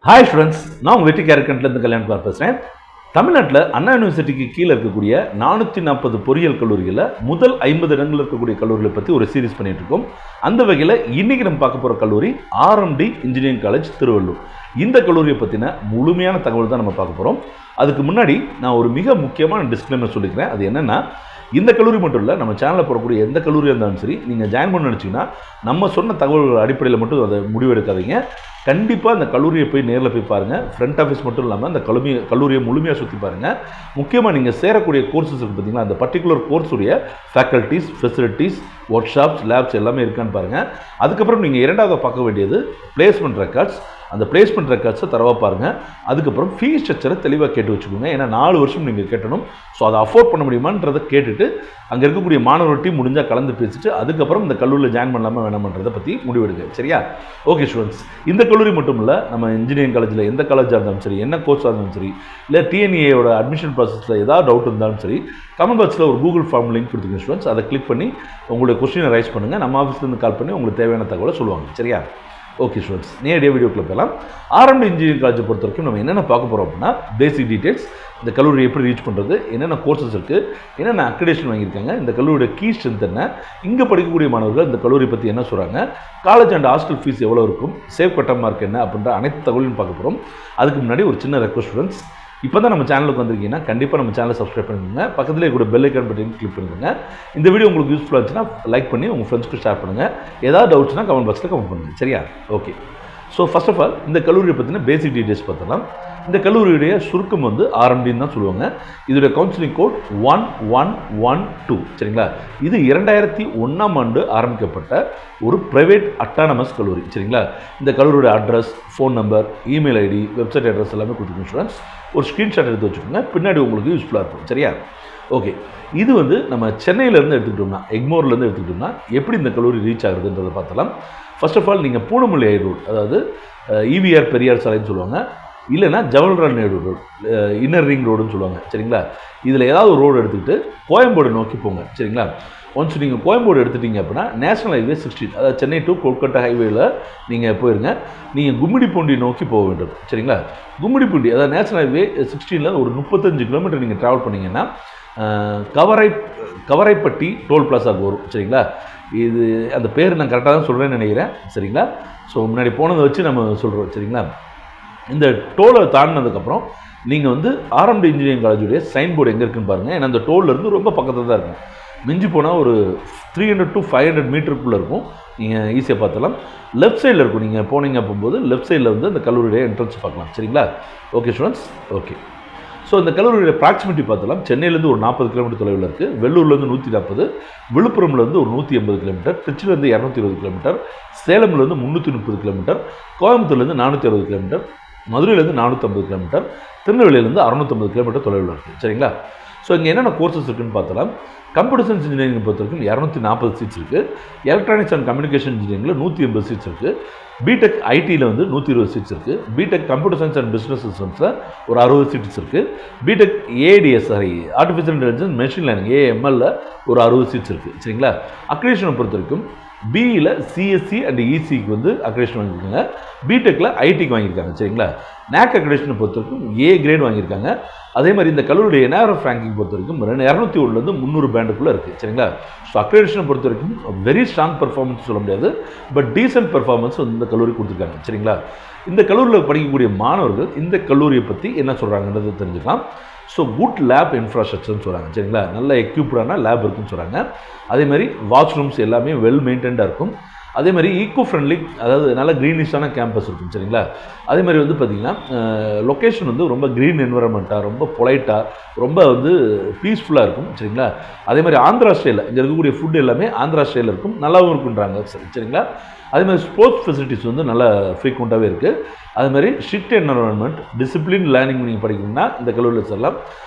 Hi students, நான் உங்கள் வெற்றி கேரக்டர்லேருந்து கல்யாணம் பேசுகிறேன். தமிழ்நாட்டில் அண்ணா யூனிவர்சிட்டிக்கு கீழே இருக்கக்கூடிய 440 பொறியியல் கல்லூரிகளில் முதல் 50 இடங்கள் இருக்கக்கூடிய கல்லூரிகளை பற்றி ஒரு சீரிஸ் பண்ணிட்டு இருக்கோம். அந்த வகையில் இன்றைக்கி நம்ம பார்க்க போகிற கல்லூரி ஆர்எம்டி இன்ஜினியரிங் காலேஜ் திருவள்ளூர். இந்த கல்லூரியை பற்றின முழுமையான தகவல் தான் நம்ம பார்க்க போகிறோம். அதுக்கு முன்னாடி நான் ஒரு மிக முக்கியமான டிஸ்க்ளைமர் சொல்லிக்கிறேன். அது என்னென்னா, இந்த கல்லூரி மட்டும் இல்லை, நம்ம சேனலில் போடக்கூடிய எந்த கல்லூரியாக இருந்தாலும் சரி, நீங்கள் ஜாயின் பண்ண நினச்சிங்கன்னா நம்ம சொன்ன தகவல்கள் அடிப்படையில் மட்டும் அதை முடிவெடுக்காதீங்க. கண்டிப்பாக அந்த கல்லூரியை போய் நேரில் போய் பாருங்கள். ஃப்ரண்ட் ஆஃபீஸ் மட்டும் இல்லாமல் அந்த கல்லூரியை முழுமையாக சுற்றி பாருங்கள். முக்கியமாக நீங்கள் சேரக்கூடிய கோர்சஸ் இருக்குது பார்த்தீங்களா, அந்த பர்டிகுலர் கோர்ஸுடைய faculties, facilities, workshops, labs எல்லாமே இருக்கான்னு பாருங்கள். அதுக்கப்புறம் நீங்கள் இரண்டாவது பார்க்க வேண்டியது பிளேஸ்மெண்ட் ரெக்கார்ட்ஸ். அந்த பிளேஸ்மெண்ட் ரெக்கார்ட்ஸை தரவாக பாருங்கள். அதுக்கப்புறம் ஃபீஸ் ஸ்ட்ரக்சரை தெளிவாக கேட்டு வச்சுக்கோங்க. ஏன்னா 4 வருஷம் நீங்கள் கேட்டணும். ஸோ அதை அஃபோர்ட் பண்ண முடியுமான்றதை கேட்டுட்டு அங்கே இருக்கக்கூடிய மாணவர்கிட்ட முடிஞ்சால் கலந்து பேசிட்டு அதுக்கப்புறம் இந்த கல்லூரியில் ஜாயின் பண்ணலாமா வேணாமன்றதை பற்றி முடிவெடுங்க. சரியா? ஓகே ஸ்டூடெண்ட்ஸ், இந்த கல்லூரி மட்டும் இல்லை, நம்ம இன்ஜினியரிங் காலேஜில் எந்த காலேஜாக இருந்தாலும் சரி, என்ன கோர்ஸாக இருந்தாலும் சரி, இல்லை டிஎன்ஏயோட அட்மிஷன் ப்ராசஸில் ஏதாவது டவுட் இருந்தாலும் சரி, கமெண்ட் பாக்ஸில் ஒரு கூகுள் ஃபார்ம் லிங்க் கொடுத்துருங்க ஸ்டூடெண்ட்ஸ். அதை கிளிக் பண்ணி உங்களுடைய கொஸ்டினை ரைஸ் பண்ணுங்கள். நம்ம ஆஃபீஸ்லேருந்து கால் பண்ணி உங்களுக்கு தேவையான தகவலை சொல்லுவாங்க. சரியா? ஓகே ஸ்டூடெண்ட்ஸ், நேரடியாக வீடியோக்குள்ள போகலாம். ஆர்எம்டி இன்ஜினியரிங் காலேஜை பொறுத்த வரைக்கும் நம்ம என்னென்ன பார்க்க போகிறோம் அப்படின்னா, பேசிக் டீட்டெயில்ஸ், இந்த கல்லூரி எப்படி ரீச் பண்ணுறது, என்னென்ன கோர்சஸ் இருக்குது, என்னென்ன அக்ரிடேஷன் வாங்கியிருக்காங்க, இந்த கல்லூரியோட கீ ஸ்ட்ரென்த் என்ன, இங்கே படிக்கக்கூடிய மாணவர்கள் இந்த கல்லூரி பற்றி என்ன சொல்கிறாங்க, காலேஜ் அண்ட் ஹாஸ்டல் ஃபீஸ் எவ்வளோ இருக்கும், சேவ் கட் மார்க் என்ன அப்படின்ற அனைத்து தகவலையும் பார்க்க போகிறோம். அதுக்கு முன்னாடி ஒரு சின்ன ரெக்வஸ்ட் ஸ்டூடெண்ட்ஸ், இப்போ தான் நம்ம சேனலுக்கு வந்திருக்கீங்கன்னா கண்டிப்பாக நம்ம சேனலை சப்ஸ்கிரைப் பண்ணிக்கோங்க. பக்கத்துலேயே கூட பெல் ஐக்கான் பட்டன் கிளிக் பண்ணிக்கோங்க. இந்த வீடியோ உங்களுக்கு யூஸ்ஃபுல்லாக இருந்துச்சுன்னா லைக் பண்ணி உங்கள் ஃப்ரெண்ட்ஸ்க்கு ஷேர் பண்ணுங்கள். ஏதாவது டவுட்ஸ்னால் கமெண்ட் பாக்ஸில் கமெண்ட் பண்ணுங்கள். சரியா? Okay. So first of all இந்த கல்லூரியை பற்றின பேசிக் டீட்டெயில்ஸ் பார்த்தலாம். இந்த கல்லூரியுடைய சுருக்கம் வந்து ஆர்எம்டின்னு தான் சொல்லுவாங்க. இதோடைய கவுன்சிலிங் கோட் 1112. சரிங்களா? இது 2001ஆம் ஆண்டு ஆரம்பிக்கப்பட்ட ஒரு ப்ரைவேட் அட்டானமஸ் கல்லூரி. சரிங்களா? இந்த கல்லூரியோட address, phone number, email ID, website address எல்லாமே கொடுத்துருக்கோம் ஸ்டூடெண்ட்ஸ். ஒரு ஸ்க்ரீன்ஷாட் எடுத்து வச்சுக்கோங்க, பின்னாடி உங்களுக்கு யூஸ்ஃபுல்லாக இருக்கும். சரியா? ஓகே. இது வந்து நம்ம சென்னையிலேருந்து எடுத்துக்கிட்டோம்னா, எக்மோர்லேருந்து எடுத்துக்கிட்டோம்னா எப்படி இந்த கல்லூரி ரீச் ஆகுதுன்றதை பார்த்தலாம். ஃபர்ஸ்ட் ஆஃப் ஆல் நீங்கள் பூனமல்லி ரோடு, அதாவது இவிஆர் பெரியார் சாலைன்னு சொல்லுவாங்க, இல்லைன்னா Jawaharlal Nehru road, inner ring ரோடுன்னு சொல்லுவாங்க. சரிங்களா? இதில் ஏதாவது ஒரு ரோடு எடுத்துக்கிட்டு கோயம்பேடு நோக்கி போங்க. சரிங்களா? ஒன்ஸ் நீங்கள் கோயம்பேடு எடுத்துட்டீங்க அப்படின்னா நேஷனல் ஹைவே 16, அதாவது சென்னை டு கொல்கட்டா ஹைவேயில் நீங்கள் போயிருங்க. நீங்கள் கும்மிடிப்பூண்டி நோக்கி போக வேண்டும். சரிங்களா? கும்மிடிப்பூண்டி, அதாவது நேஷனல் ஹைவே 16 ஒரு 35 கிலோமீட்டர் நீங்கள் ட்ராவல் பண்ணிங்கன்னா கவரைப்பட்டி டோல் பிளாஸாவுக்கு வரும். சரிங்களா? இது அந்த பேர் நான் கரெக்டாக தான் சொல்கிறேன்னு நினைக்கிறேன். சரிங்களா? ஸோ முன்னாடி போனதை வச்சு நம்ம சொல்கிறோம். சரிங்களா? இந்த டோலை தாண்டினதுக்கப்புறம் நீங்கள் வந்து ஆர்எம்டி இன்ஜினியரிங் காலேஜுடைய சைன் போர்டு எங்கே இருக்குன்னு பாருங்கள். ஏன்னா அந்த டோல்லேருந்து ரொம்ப பக்கத்தில் தான் இருக்கும். மிஞ்சி போனால் ஒரு 300 to 500 மீட்டருக்குள்ளே இருக்கும். நீங்கள் ஈஸியாக பார்த்தலாம். லெஃப்ட் சைடில் இருக்கும். நீங்கள் போனீங்க போகும்போது லெஃப்ட் சைடில் வந்து அந்த கல்லூரியுடைய என்ட்ரன்ஸ் பார்க்கலாம். சரிங்களா? Okay students. ஓகே. ஸோ இந்த கல்லூரியோட ப்ராக்சிமிட்டி பார்த்தலாம். சென்னையிலேருந்து ஒரு 40 கிலோமீட்டர் தொலைவில் இருக்குது. வெள்ளூர்லேருந்து 140, விழுப்புரம்லேருந்து ஒரு 180 கிலோமீட்டர், திருச்சிலேருந்து 220 கிலோமீட்டர், சேலம்லேருந்து 330 கிலோமீட்டர், கோயம்புத்தூர்லேருந்து 460 கிலோமீட்டர், மதுரையிலேருந்து 450 கிலோமீட்டர், திருநெல்வேலியிலேருந்து 650 கிலோமீட்டர் தொலைவில் இருக்குது. சரிங்களா? ஸோ இங்கே என்னென்ன கோர்சஸ் இருக்குதுன்னு பார்த்தலாம். கம்ப்யூட்டர் சயின்ஸ் இன்ஜினியரிங் பொறுத்த வரைக்கும் 240 சீட்ஸ் இருக்குது. எலக்ட்ரானிக்ஸ் அண்ட் கம்யூனிகேஷன் இன்ஜினியரிங்கில் 180 சீட்ஸ் இருக்குது. பிடெக் ஐடியில் வந்து 120 சீட்ஸ் இருக்குது. BTech computer science and business சிஸ்டம்ஸில் ஒரு 60 சீட்ஸ் இருக்குது. BTech ADSI, artificial intelligence machine learning, ஏஎம்எல்ல ஒரு 60 சீட்ஸ் இருக்குது. சரிங்களா? அக்ரிடேஷனை பொறுத்த வரைக்கும் பிஇயில் சிஎஸ்சி அண்ட் இசிக்கு வந்து அக்ரிடேஷன் வாங்கியிருக்காங்க. பிடெக்கில் ஐடிக்கு வாங்கியிருக்காங்க. சரிங்களா? நேக் அக்ரிடேஷனை பொறுத்த வரைக்கும் ஏ கிரேட் வாங்கியிருக்காங்க. அதே மாதிரி இந்த கல்லூரியுடைய என்ஆர்எஃப் ரேங்கிங் பொறுத்த வரைக்கும் 201லேருந்து 300 பேண்டுக்குள்ளே இருக்குது. சரிங்களா? ஸோ அக்ரிடேஷனை பொறுத்த வரைக்கும் வெரி ஸ்ட்ராங் பெர்ஃபார்மன்ஸ் சொல்ல முடியாது, பட் டீசென்ட் பெர்ஃபார்மன்ஸ் வந்து இந்த கல்லூரி கொடுத்துருக்காங்க. சரிங்களா? இந்த கல்லூரியில் படிக்கக்கூடிய மாணவர்கள் இந்த கல்லூரியை பற்றி என்ன சொல்கிறாங்கன்றதை தெரிஞ்சுக்கலாம். ஸோ குட் லேப் இன்ஃப்ராஸ்ட்ரக்சர்னு சொல்கிறாங்க. சரிங்களா? நல்ல எக்யூப்டான லேப் இருக்குன்னு சொல்கிறாங்க. அதே மாதிரி வாஷ்ரூம்ஸ் எல்லாமே வெல் மெயின்டைன்டாக இருக்கும். அதே மாதிரி ஈக்கோ ஃப்ரெண்ட்லி, அதாவது நல்ல க்ரீனிஷான கேம்பஸ் இருக்கும். சரிங்களா? அதே மாதிரி வந்து பார்த்திங்கன்னா லொக்கேஷன் வந்து ரொம்ப க்ரீன் என்விரான்மெண்ட்டாக, ரொம்ப பொலைட்டாக, ரொம்ப வந்து பீஸ்ஃபுல்லாக இருக்கும். சரிங்களா? அதே மாதிரி ஆந்திரா ஸ்டைலில் இங்கே இருக்கக்கூடிய ஃபுட் எல்லாமே ஆந்திரா ஸ்டைலில் இருக்கும், நல்லாவும் இருக்குன்றாங்க. சரிங்களா? அதே மாதிரி ஸ்போர்ட்ஸ் ஃபெசிலிட்டிஸ் வந்து நல்லா ஃப்ரீக்வெண்ட்டாகவே இருக்குது. அது மாதிரி ஸ்ட்ரிக்ட் என்விரான்மெண்ட், டிசிப்ளின் லேர்னிங் நீங்கள் படிக்கணும்னா இந்த கல்லூரியில் சொல்லலாம்.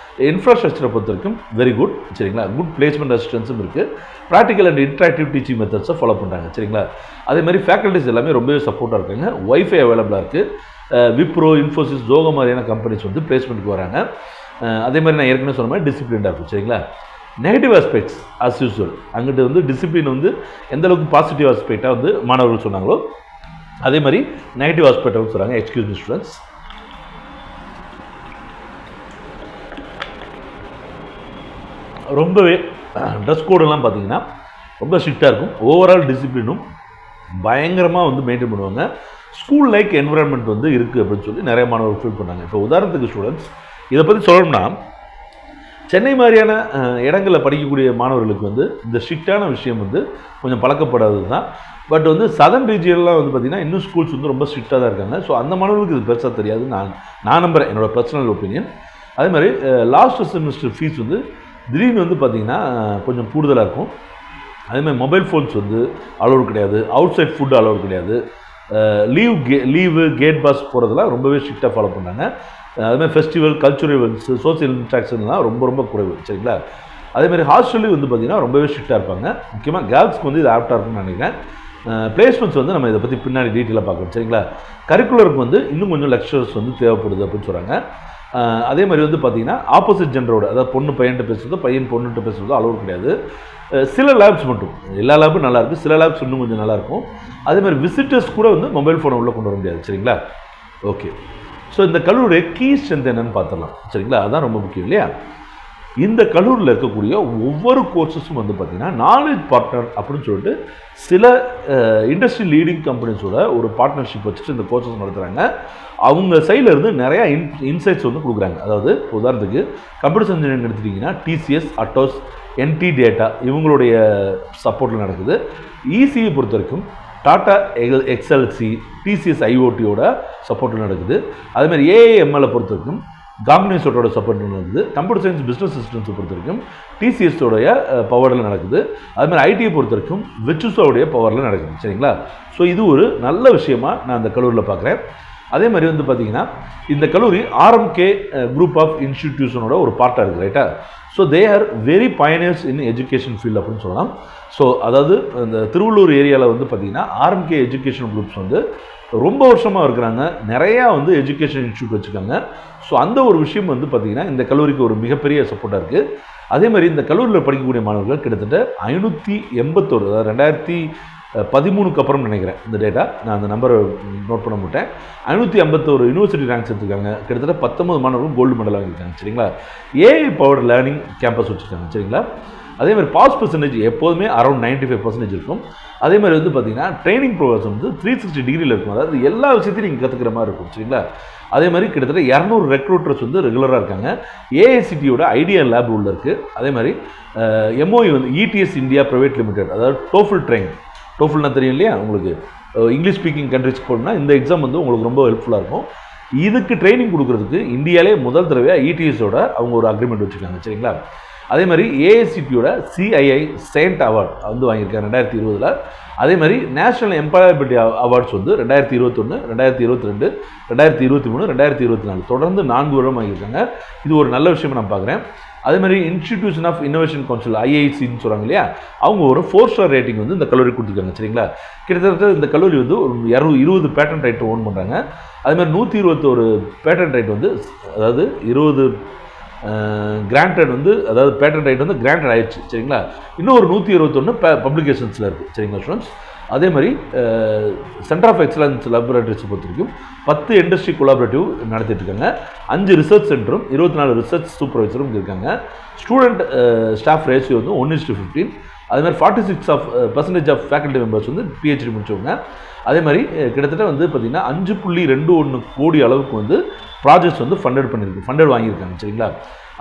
இன்ஃப்ராஸ்ட்ரக்சரை பொறுத்த வரைக்கும் வெரி குட். சரிங்களா? குட் பிளேஸ்மெண்ட் அசிஸ்டன்ஸும் இருக்குது. ப்ராக்டிக்கல் அண்ட் இன்ட்ராக்டிவ் டீச்சிங் மெத்தட்ஸை ஃபாலோ பண்ணுறாங்க. சரிங்களா? அதே மாதிரி ஃபேக்கல்ட்டிஸ் எல்லாமே ரொம்பவே சப்போர்ட்டாக இருக்காங்க. ஒய்ஃபை அவைலபிளாக இருக்குது. விப்ரோ, இன்ஃபோசிஸ், ஜோகோ மாதிரியான கம்பெனிஸ் வந்து பிளேஸ்மெண்ட்டுக்கு வராங்க. அதே மாதிரி நான் ஏற்கனவே சொன்ன மாதிரி டிசிப்ளினாக இருக்கும். சரிங்களா? நெகட்டிவ் ஆஸ்பெக்ட்ஸ் ஆஸ் யூஸ்வல், அங்கிட்டு வந்து டிசிப்ளின் வந்து எந்தளவுக்கு பாசிட்டிவ் ஆஸ்பெக்டாக வந்து மாணவர்கள் சொன்னாங்களோ அதே மாதிரி நெகட்டிவ் ஆஸ்பெக்ட் சொல்கிறாங்க. Excuse me students. ரொம்பவே ட்ரெஸ் கோடெல்லாம் பார்த்தீங்கன்னா ரொம்ப ஸ்ட்ரிக்டாக இருக்கும். ஓவரால் டிசிப்ளினும் பயங்கரமாக வந்து மெயின்டைன் பண்ணுவாங்க. ஸ்கூல் லைக் என்விரான்மெண்ட் வந்து இருக்குது அப்படின்னு சொல்லி நிறைய மாணவர்கள் ஃபீல் பண்ணாங்க. இப்போ உதாரணத்துக்கு ஸ்டூடெண்ட்ஸ் இதை பற்றி சொல்லணும்னா, சென்னை மாதிரியான இடங்களில் படிக்கக்கூடிய மாணவர்களுக்கு வந்து இந்த ஸ்ட்ரிக்டான விஷயம் வந்து கொஞ்சம் பழக்கப்படாதது தான். பட் வந்து சதர்ன் ரீஜியன்லாம் வந்து பார்த்திங்கன்னா இன்னும் ஸ்கூல்ஸ் வந்து ரொம்ப ஸ்ட்ரிக்டாக தான் இருக்காங்க. ஸோ அந்த மாணவர்களுக்கு இது பெருசாக தெரியாது, நான் நம்புகிறேன், என்னோடய பர்சனல் ஒப்பீனியன். அதே மாதிரி லாஸ்ட் செமிஸ்டர் ஃபீஸ் வந்து திடீர்னு வந்து பார்த்திங்கன்னா கொஞ்சம் கூடுதலாக இருக்கும். அதேமாதிரி மொபைல் ஃபோன்ஸ் வந்து அலோடு கிடையாது, அவுட் சைட் ஃபுட் அலோடு கிடையாது, லீவு கேட் பாஸ் போகிறதெல்லாம் ரொம்பவே ஸ்ட்ரிக்டாக ஃபாலோ பண்ணாங்க. அதுமாதிரி ஃபெஸ்டிவல், கல்ச்சுரல் ஈவெண்ட்ஸ், சோசியல் இன்ட்ராக்ஷன்லாம் ரொம்ப ரொம்ப குறைவு. சரிங்களா? அதேமாதிரி ஹாஸ்டல்லையும் வந்து பார்த்திங்கன்னா ரொம்பவே ஸ்ட்ரிக்டாக இருப்பாங்க. முக்கியமாக கேர்ள்ஸ்க்கு வந்து இது ஆப்டாக இருக்குன்னு நினைக்கிறேன். பிளேஸ்மெண்ட்ஸ் வந்து நம்ம இதை பற்றி பின்னாடி டீட்டெயிலாக பார்க்கணும். சரிங்களா? கரிக்குலருக்கு வந்து இன்னும் கொஞ்சம் லெக்சர்ஸ் வந்து தேவைப்படுது அப்படின்னு சொல்கிறாங்க. அதே மாதிரி வந்து பார்த்திங்கன்னா ஆப்போசிட் ஜெண்டரோட, அதாவது பொண்ணு பையன்கிட்ட பேசுகிறதோ பையன் பொண்ணுகிட்ட பேசுகிறதோ அலோடு கிடையாது. சில லேப்ஸ் மட்டும், எல்லா லேபும் நல்லாயிருக்கு, சில லேப்ஸ் இன்னும் கொஞ்சம் நல்லாயிருக்கும். அதே மாதிரி விசிட்டர்ஸ் கூட வந்து மொபைல் ஃபோனை உள்ளே கொண்டு வர முடியாது. சரிங்களா? ஓகே. ஸோ இந்த கல்லூரியுடைய கீ ஸ்ட்ரென்த் என்னென்னு பார்த்துடலாம். சரிங்களா? அதுதான் ரொம்ப முக்கியம் இல்லையா? இந்த கல்லூரியில் இருக்கக்கூடிய ஒவ்வொரு கோர்சஸும் வந்து பார்த்திங்கன்னா நாலேஜ் பார்ட்னர் அப்படின்னு சொல்லிட்டு சில இண்டஸ்ட்ரி லீடிங் கம்பெனிஸோட ஒரு பார்ட்னர்ஷிப் வச்சுட்டு இந்த கோர்சஸ் நடத்துகிறாங்க. அவங்க சைடில் இருந்து நிறையா இன்சைட்ஸ் வந்து கொடுக்குறாங்க. அதாவது உதாரணத்துக்கு கம்ப்யூட்டர் இன்ஜினியரிங் எடுத்துட்டிங்கன்னா டிசிஎஸ், அட்டோஸ், என்டி டேட்டா இவங்களுடைய சப்போர்ட்டில் நடக்குது. இசியை பொறுத்த வரைக்கும் டாடா எக்ஸ்எல்சி, டிசிஎஸ் ஐஓடியோட சப்போர்ட்டில் நடக்குது. அதேமாதிரி ஏஐஎம்எல்லை பொறுத்த வரைக்கும் காக்னிசோட்டோட சப்போர்ட் நடக்குது. கம்ப்யூட்டர் சயின்ஸ் பிஸ்னஸ் சிஸ்டம்ஸை பொறுத்த வரைக்கும் டிசிஎஸோடைய பவரில் நடக்குது. அதுமாதிரி ஐடியை பொறுத்த வரைக்கும் விச்சுஸோடைய பவரில் நடக்குது. சரிங்களா? ஸோ இது ஒரு நல்ல விஷயமா நான் அந்த கல்லூரியில் பார்க்குறேன். அதே மாதிரி வந்து பார்த்திங்கன்னா இந்த கல்லூரி ஆர்எம்கே குரூப் ஆஃப் இன்ஸ்டிடியூஷனோட ஒரு பார்ட்டாக இருக்குது. ரைட்டா? So they are very pioneers in education field அப்படின்னு சொல்லலாம். ஸோ அதாவது இந்த திருவள்ளூர் ஏரியாவில் வந்து பார்த்திங்கன்னா ஆர்எம்கே எஜுகேஷன் குரூப்ஸ் வந்து ரொம்ப வருஷமாக இருக்கிறாங்க. நிறையா வந்து எஜுகேஷன் இன்ஸ்டியூட் வச்சுருக்காங்க. ஸோ அந்த ஒரு விஷயம் வந்து பார்த்திங்கன்னா இந்த கல்லூரிக்கு ஒரு மிகப்பெரிய சப்போர்ட்டாக இருக்குது. அதே மாதிரி இந்த கல்லூரியில் படிக்கக்கூடிய மாணவர்கள் கிட்டத்தட்ட 581, அதாவது 2013 அப்புறம் நினைக்கிறேன் இந்த டேட்டா, நான் அந்த நம்பரை நோட் பண்ண மாட்டேன். 551 யூனிவர்சிட்டி ரேங்க்ஸ் எடுத்துருக்காங்க. கிட்டத்தட்ட 19 மாணவர்கள் கோல்டு மெடல் வாங்கியிருக்காங்க. சரிங்களா? ஏஐ பவர் லேர்னிங் கேம்பஸ் வச்சுருக்காங்க. சரிங்களா? அதே மாதிரி பாஸ் பர்சன்டேஜ் எப்போதுமே அரௌண்ட் 95% இருக்கும். அதே மாதிரி வந்து பார்த்திங்கன்னா ட்ரைனிங் ப்ரோக்ராம்ஸ் வந்து 360 டிகிரியில் இருக்கும். அதாவது எல்லா விஷயத்தையும் நீங்கள் கற்றுக்கிற மாதிரி இருக்கும். சரிங்களா? அதே மாதிரி கிட்டத்தட்ட 200 ரெக்ரூட்டர்ஸ் வந்து ரெகுலராக இருக்காங்க. ஏஐசிடியோட ஐடியா லேப் உள்ள இருக்குது. அதே மாதிரி எம்ஓஇ வந்து இடிஎஸ் இந்தியா பிரைவேட் லிமிடெட், அதாவது டோஃபில் ட்ரெயின், டோஃபில்னா தெரியும் இல்லையா உங்களுக்கு, இங்கிலீஷ் ஸ்பீக்கிங் கண்ட்ரிஸ்க்கு போகணும்னா இந்த எக்ஸாம் வந்து உங்களுக்கு ரொம்ப ஹெல்ப்ஃபுல்லாக இருக்கும். இதுக்கு ட்ரைனிங் கொடுக்குறதுக்கு இந்தியாவிலே முதல் தடவையாக இடிஎஸோட அவங்க ஒரு அக்ரிமெண்ட் வச்சுருக்காங்க. சரிங்களா? அதே மாதிரி ஏஐசிடியோட சிஐஐ செயின்ட் அவார்டு வந்து வாங்கியிருக்காங்க 2020. அதே மாதிரி நேஷனல் எம்ப்ளாயபிலிட்டி அவார்ட்ஸ் வந்து 2021, 2022, 2023, 2024 தொடர்ந்து 4 வருடம் வாங்கியிருக்காங்க. இது ஒரு நல்ல விஷயம் நான் பார்க்குறேன். அதே மாதிரி இன்ஸ்டிடியூஷன் ஆஃப் இன்னோவேஷன் கவுன்சில் ஐஐசின்னு சொல்கிறாங்க இல்லையா, அவங்க ஒரு 4 ஸ்டார் ரேட்டிங் வந்து இந்த கல்லூரி கொடுத்துருக்காங்க. சரிங்களா? கிட்டத்தட்ட இந்த கல்லூரி வந்து ஒரு 20 பேட்டன் ரைட் ஓன் பண்ணுறாங்க. அதே மாதிரி 121 பேட்டன் ரைட் வந்து, அதாவது 20 கிராண்டட் வந்து, அதாவது பேட்டன் ரைட் வந்து கிராண்டட் ஆயிடுச்சு. சரிங்களா? இன்னும் ஒரு 121 பப்ளிகேஷன்ஸில் இருக்குது. சரிங்களா ஸ்டூடெண்ட்ஸ்? அதே மாதிரி சென்டர் ஆஃப் எக்ஸலன்ஸ் லேபரேட்டரிஸ் பொறுத்த வரைக்கும் 10 இண்டஸ்ட்ரி கொலாபரேட்டிவ் நடத்திட்டு இருக்காங்க. 5 ரிசர்ச் சென்டரும் 24 ரிசர்ச் சூப்பர்வைசரும் இருக்காங்க. ஸ்டூடெண்ட் ஸ்டாஃப் ரேஷியோ வந்து 1:15. அதே மாதிரி 46% ஆஃப் ஃபேக்கல்ட்டி மெம்பர்ஸ் வந்து பிஹெச்டி முடிச்சவங்க. அதே மாதிரி கிட்டத்தட்ட வந்து பார்த்திங்கன்னா 5.21 கோடி அளவுக்கு வந்து ப்ராஜெக்ட்ஸ் வந்து ஃபண்டட் வாங்கியிருக்காங்க. சரிங்களா?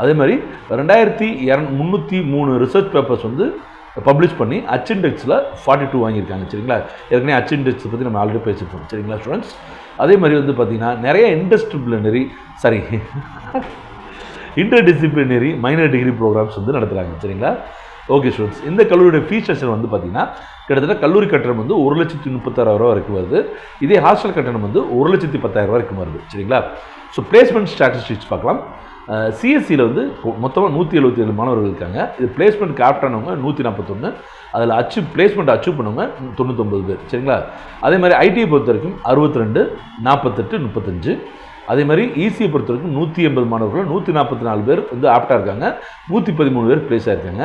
அதே மாதிரி 2303 ரிசர்ச் பேப்பர்ஸ் வந்து பப்ளிஷ் பண்ணி அச்சிண்டெக்ஸில் 42 வாங்கியிருக்காங்க. சரிங்களா? ஏற்கனவே அச்சிண்டெக்ஸை பற்றி நம்ம ஆல்ரெடி பேசியிருக்கோம். சரிங்களா ஸ்டூடெண்ட்ஸ்? அதே மாதிரி வந்து பார்த்திங்கன்னா நிறைய இன்டர்டிசிப்ளினரி மைனர் டிகிரி ப்ரோக்ராம்ஸ் வந்து நடத்துகிறாங்க. சரிங்களா? ஓகே ஸ்டூடெண்ட்ஸ், இந்த கல்லூரியோட ஃபீஸ் ஸ்ட்ரக்சர் வந்து பார்த்திங்கன்னா கிட்டத்தட்ட கல்லூரி கட்டணம் வந்து 1,36,000 வரைக்கும் வருது. இதே ஹாஸ்டல் கட்டணம் வந்து 1,10,000 வரைக்கும் வருது. சரிங்களா? ஸோ பிளேஸ்மெண்ட் ஸ்டாட்டிஸ்டிக்ஸ் பார்க்கலாம். சிஎஸ்சியில் வந்து மொத்தமாக 177 மாணவர்கள் இருக்காங்க. இது பிளேஸ்மெண்ட் ஆப்டானவங்க 141, அதில் பிளேஸ்மெண்ட் அச்சீவ் பண்ணவங்க 99 பேர். சரிங்களா? அதே மாதிரி ஐடியை பொறுத்த வரைக்கும் 62, 48, 35. அதே மாதிரி இசியை பொறுத்த வரைக்கும் 180 மாணவர்கள் 144 பேர் வந்து ஆப்டாக இருக்காங்க. 113 பேர் பிளேஸ் ஆகிருக்காங்க.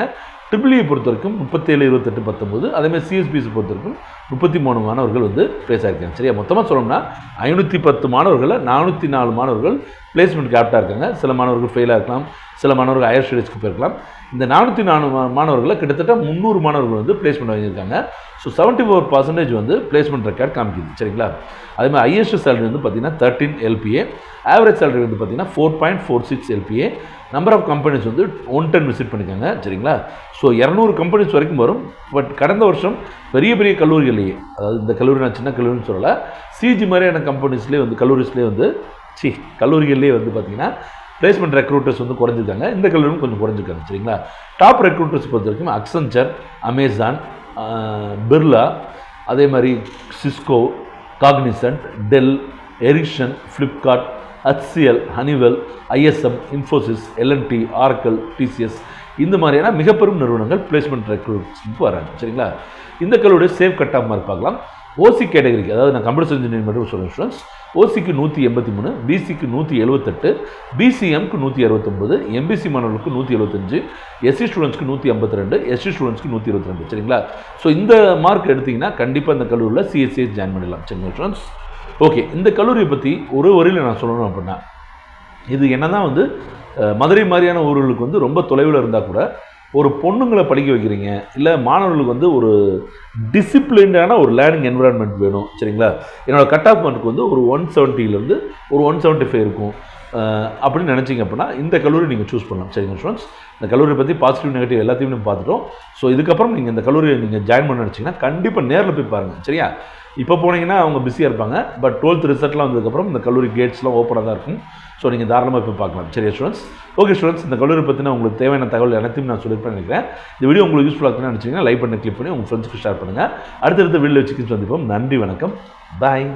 ட்ரிபிள்இ பொறுத்த வரைக்கும் 37, 28, 19. அதேமாதிரி சிஎஸ்பிஎஸ் பொறுத்த வரைக்கும் 33 மாணவர்கள் வந்து பிளேஸ் ஆகிருக்காங்க. சரியா, மொத்தமாக சொல்லணும்னா 510 மாணவர்களில் 404 மாணவர்கள் பிளேஸ்மெண்ட் ஆப்டாக இருக்காங்க. சில மாணவர்கள் ஃபெயிலாக இருக்கலாம், சில மாணவர்கள் ஹையர் ஸ்டடீஸ்க்கு போயிருக்கலாம். இந்த 404 மாணவர்களில் கிட்டத்தட்ட 300 மாணவர்கள் வந்து பிளேஸ்மெண்ட் வாங்கியிருக்காங்க. ஸோ 74% வந்து பிளேஸ்மெண்ட் ரெக்கார்ட் காமிக்குது. சரிங்களா, அதேமாதிரி ஹையஸ்ட் சேலரி வந்து பார்த்தீங்கன்னா 13 LPA, ஆவரேஜ் சேலரி வந்து பார்த்தீங்கன்னா 4.46 LPA. நம்பர் ஆஃப் கம்பெனிஸ் வந்து 110 விசிட் பண்ணிக்காங்க. சரிங்களா, ஸோ 200 கம்பெனிஸ் வரைக்கும் வரும். பட் கடந்த வருஷம் பெரிய பெரிய கல்லூரிகள்லேயே, அதாவது இந்த கல்லூரி நான் சின்ன கல்லூரின்னு சொல்லலை, சிஜி மாதிரியான கம்பெனிஸ்லேயே வந்து கல்லூரிஸ்லேயே வந்து கல்லூரிகள்லேயே வந்து பார்த்தீங்கன்னா பிளேஸ்மெண்ட் ரெக்ரூட்டர்ஸ் வந்து குறைஞ்சிருக்காங்க. இந்த கல்லூரியும் கொஞ்சம் குறைஞ்சிருக்காங்க. சரிங்களா, டாப் ரெக்ரூட்டர்ஸ் பொறுத்த வரைக்கும் அக்சென்சர், அமேசான், பிர்லா, அதே மாதிரி Cisco, Cognizant, Dell, Ericsson, Flipkart, HCL, Honeywell, ISM, Infosys, LNT, Oracle, TCS இந்த மாதிரியான மிக பெரும் நிறுவனங்கள் பிளேஸ்மெண்ட் ரெக்ரூட்ஸ்க்கு வராங்க. சரிங்களா, இந்த கல்லூரி சேவ் கட் ஆஃப் மார்க் பார்க்கலாம். ஓசி கேட்டகரிக்கு, அதாவது நான் கம்ப்யூட்டர் இன்ஜினியரிங் மட்டும் சொல்கிறேன் ஸ்டூடெண்ட்ஸ், ஓசிக்கு 183, பிசிக்கு 178, பிசிஎம்க்கு 169, எம்பிசி மாணவர்களுக்கு 175, எஸ்சி ஸ்டூடெண்ட்ஸ்க்கு 152, எஸ்சி ஸ்டூடெண்ட்ஸ்க்கு 122. சரிங்களா, ஸோ இந்த மார்க் எடுத்திங்கன்னா கண்டிப்பாக இந்த கல்லூரியில் சிஎஸ்சியை ஜாயின் பண்ணிடலாம். சரிங்களா ஸ்டூடெண்ட்ஸ், ஓகே. இந்த கல்லூரியை பற்றி ஒரு வரியில் நான் சொல்லணும் அப்படின்னா, இது என்ன தான் வந்து மதுரை மாதிரியான ஊர்களுக்கு வந்து ரொம்ப தொலைவில் இருந்தால் கூட ஒரு பொண்ணுங்களை படிக்க வைக்கிறீங்க, இல்லை மாணவர்களுக்கு வந்து ஒரு டிசிப்ளின்டான ஒரு லேர்னிங் என்விரான்மெண்ட் வேணும். சரிங்களா, என்னோடய கட் ஆஃப் மார்க் வந்து ஒரு 170 ஒரு 175 இருக்கும் அப்படின்னு நினச்சிங்க அப்படின்னா இந்த கல்லூரி நீங்கள் சூஸ் பண்ணலாம். சரிங்க ஸ்டூடெண்ட்ஸ், இந்த கல்லூரியை பற்றி பாசிட்டிவ் நெகட்டிவ் எல்லாத்தையும் நம்ம பார்த்துட்டோம். ஸோ இதுக்கப்புறம் நீங்கள் இந்த கல்லூரியை நீங்கள் ஜாயின் பண்ண நினச்சிங்கன்னா கண்டிப்பாக நேரில் போய் பாருங்கள். சரியா, இப்போ போனீங்கன்னா அவங்க பிஸியாக இருப்பாங்க. பட் 12th ரிசல்ட்லாம் வந்ததுக்கப்புறம் இந்த கல்லூரி கேட்ஸ்லாம் ஓப்பனாக தான் இருக்கும். ஸோ நீங்கள் தாராளமாக போய் பார்க்கலாம். சரியா ஸ்டூடெண்ட்ஸ், ஓகே ஸ்டூடெண்ட்ஸ், இந்த கல்லூரி பற்றின உங்களுக்கு தேவையான தகவல் அனைத்தையும் நான் சொல்லியிருப்பேன் நினைக்கிறேன். இந்த வீடியோ உங்களுக்கு யூஸ்ஃபுல்லாக இருக்குன்னு நினச்சிங்கன்னா லைக் பண்ணி கிளிக் பண்ணி உங்கள் ஃப்ரெண்ட்ஸ்க்கு ஷேர் பண்ணுங்கள். அடுத்தடுத்த வீடியோ வச்சுக்கிட்டு சந்திப்போம். நன்றி, வணக்கம், பாய்.